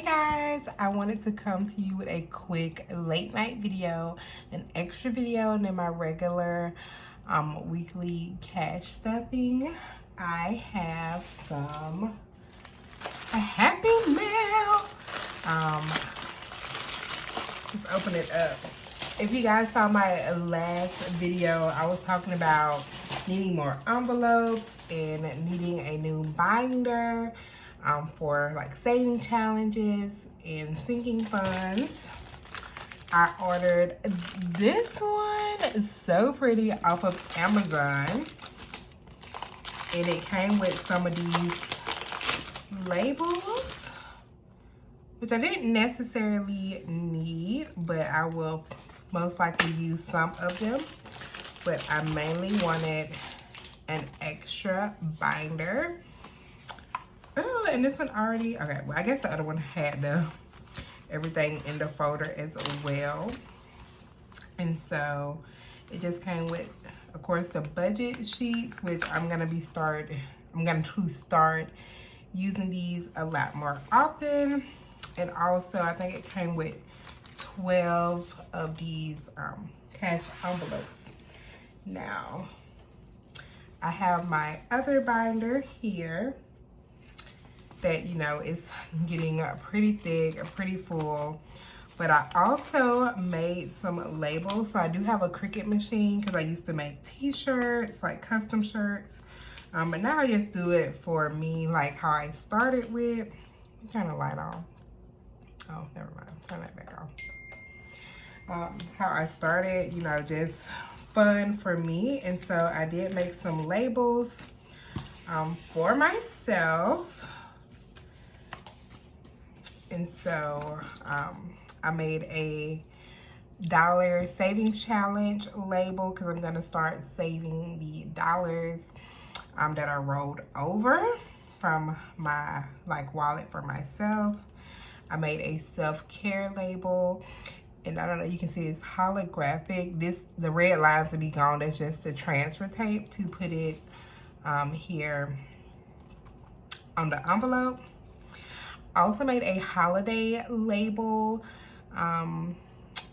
Hey guys, I wanted to come to you with a quick late night video, an extra video, and then my regular weekly cash stuffing. I have a happy mail. Let's open it up. If you guys saw my last video, I was talking about needing more envelopes and needing a new binder for like saving challenges and sinking funds. I ordered this one, so pretty, off of Amazon, and it came with some of these labels, which I didn't necessarily need, but I will most likely use some of them. But I mainly wanted an extra binder. Oh, and this one already, okay, well, I guess the other one had everything in the folder as well. And so it just came with, of course, the budget sheets, which I'm going to start using these a lot more often. And also, I think it came with 12 of these cash envelopes. Now, I have my other binder here that, you know, is getting pretty thick, pretty full. But I also made some labels. So I do have a Cricut machine because I used to make t-shirts, like custom shirts. But now I just do it for me, like how I started with. Let me turn the light on. Oh, never mind. Turn that back off. How I started, you know, just fun for me. And so I did make some labels for myself. And so I made a dollar savings challenge label because I'm going to start saving the dollars that are rolled over from my wallet for myself. I made a self-care label, and I don't know, you can see it's holographic. The red lines will be gone. That's just the transfer tape to put it here on the envelope. I also made a holiday label. I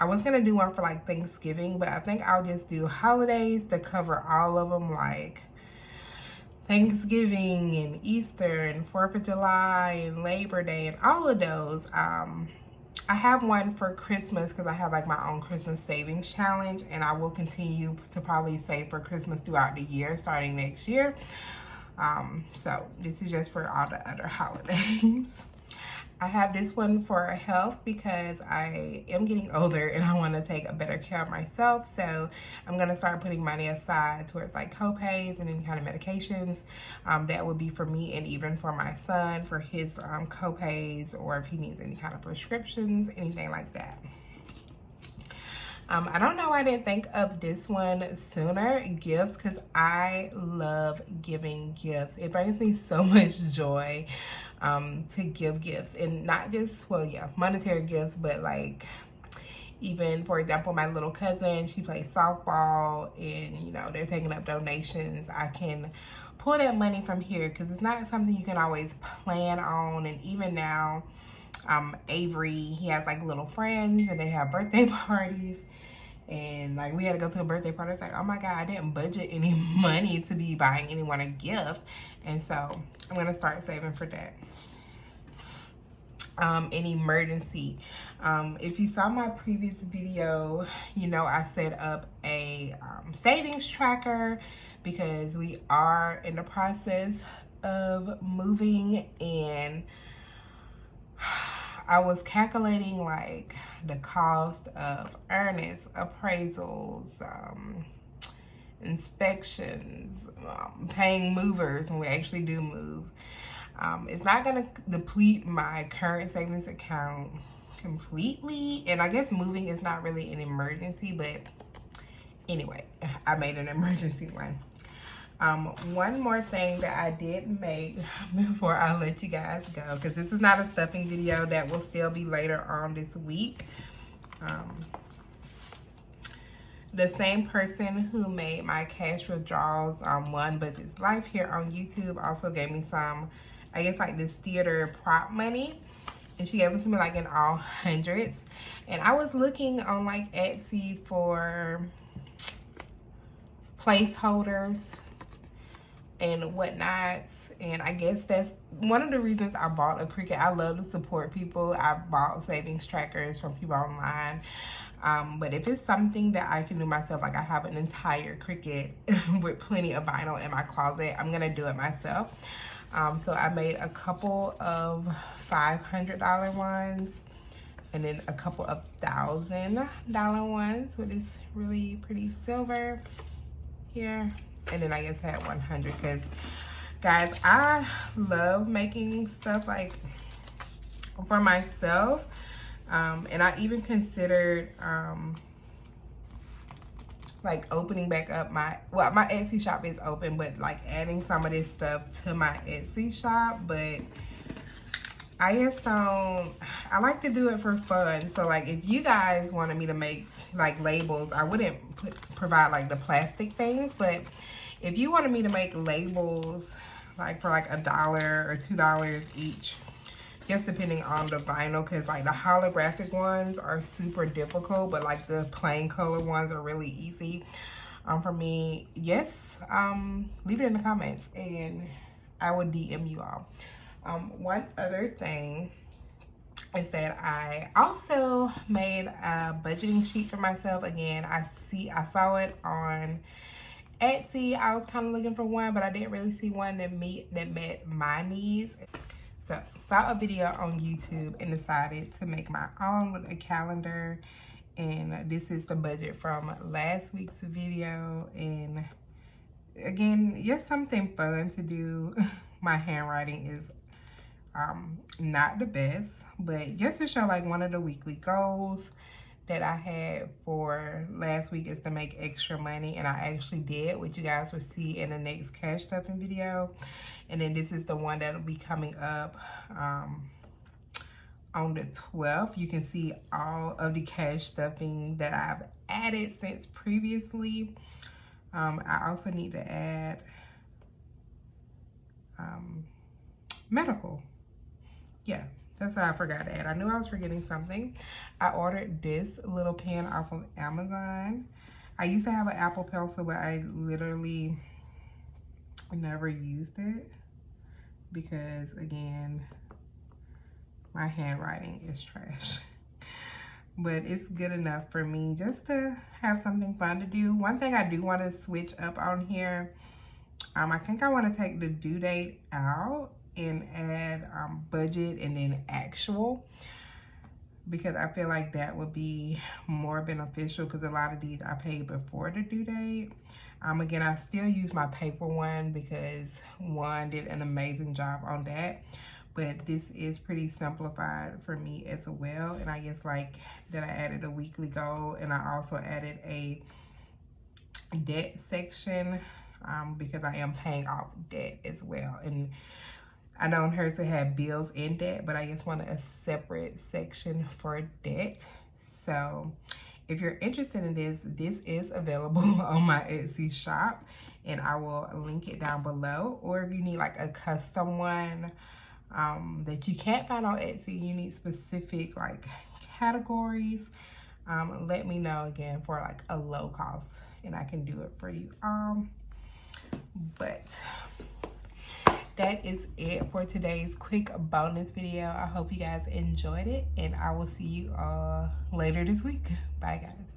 was gonna do one for like Thanksgiving, but I think I'll just do holidays to cover all of them, like Thanksgiving and Easter and 4th of July and Labor Day and all of those. I have one for Christmas because I have like my own Christmas savings challenge, and I will continue to probably save for Christmas throughout the year starting next year. So this is just for all the other holidays. I have this one for health because I am getting older and I want to take a better care of myself. So I'm going to start putting money aside towards like co-pays and any kind of medications. That would be for me and even for my son for his co-pays, or if he needs any kind of prescriptions, anything like that. I don't know why I didn't think of this one sooner, gifts, because I love giving gifts. It brings me so much joy to give gifts, and not just, well, yeah, monetary gifts, but like even, for example, my little cousin, she plays softball, and you know, they're taking up donations. I can pull that money from here because it's not something you can always plan on. And even now, Avery, he has like little friends and they have birthday parties. And like we had to go to a birthday party. It's like, oh my God, I didn't budget any money to be buying anyone a gift. And so I'm gonna start saving for that. An emergency. If you saw my previous video, you know I set up a savings tracker because we are in the process of moving, and I was calculating like the cost of earnest appraisals, inspections, paying movers when we actually do move. It's not gonna deplete my current savings account completely, and I guess moving is not really an emergency, but anyway, I made an emergency one. One more thing that I did make before I let you guys go, because this is not a stuffing video, that will still be later on this week. The same person who made my cash withdrawals on One Budget's Life here on YouTube also gave me some, I guess like this theater prop money. and she gave them to me like in all hundreds. And I was looking on like Etsy for placeholders and whatnot, and I guess that's one of the reasons I bought a Cricut. I love to support people. I bought savings trackers from people online, but if it's something that I can do myself, like I have an entire Cricut with plenty of vinyl in my closet, I'm gonna do it myself. So I made a couple of $500 ones, and then a couple of $1,000 ones with this really pretty silver here. And then I guess I had 100 because, guys, I love making stuff like for myself. And I even considered like opening back up my Etsy shop is open, but like adding some of this stuff to my Etsy shop. But I just don't, I like to do it for fun. So like if you guys wanted me to make like labels, I wouldn't provide like the plastic things, but if you wanted me to make labels like for like $1 or $2 each, just depending on the vinyl, because like the holographic ones are super difficult, but like the plain color ones are really easy for me. Yes, leave it in the comments and I will DM you all. One other thing is that I also made a budgeting sheet for myself. Again, I saw it on Etsy. I was kind of looking for one, but I didn't really see one that met my needs. So saw a video on YouTube and decided to make my own with a calendar. And this is the budget from last week's video. And again, just something fun to do. My handwriting is not the best, but just to show like one of the weekly goals that I had for last week is to make extra money, and I actually did, which you guys will see in the next cash stuffing video. And then this is the one that will be coming up on the 12th. You can see all of the cash stuffing that I've added since previously. I also need to add medical. Yeah, that's what I forgot to add. I knew I was forgetting something. I ordered this little pen off of Amazon. I used to have an Apple Pencil, but I literally never used it because, again, my handwriting is trash. But it's good enough for me just to have something fun to do. One thing I do want to switch up on here, I think I want to take the due date out and add budget and then actual, because I feel like that would be more beneficial, because a lot of these I paid before the due date. Again, I still use my paper one because one did an amazing job on that, but this is pretty simplified for me as well. And I guess like that I added a weekly goal, and I also added a debt section because I am paying off debt as well. And I don't hurt to have bills in debt, but I just want a separate section for debt. So if you're interested in this, this is available on my Etsy shop, and I will link it down below. Or if you need like a custom one that you can't find on Etsy, you need specific like categories, let me know again for like a low cost, and I can do it for you. But that is it for today's quick bonus video. I hope you guys enjoyed it, and I will see you all later this week. Bye, guys.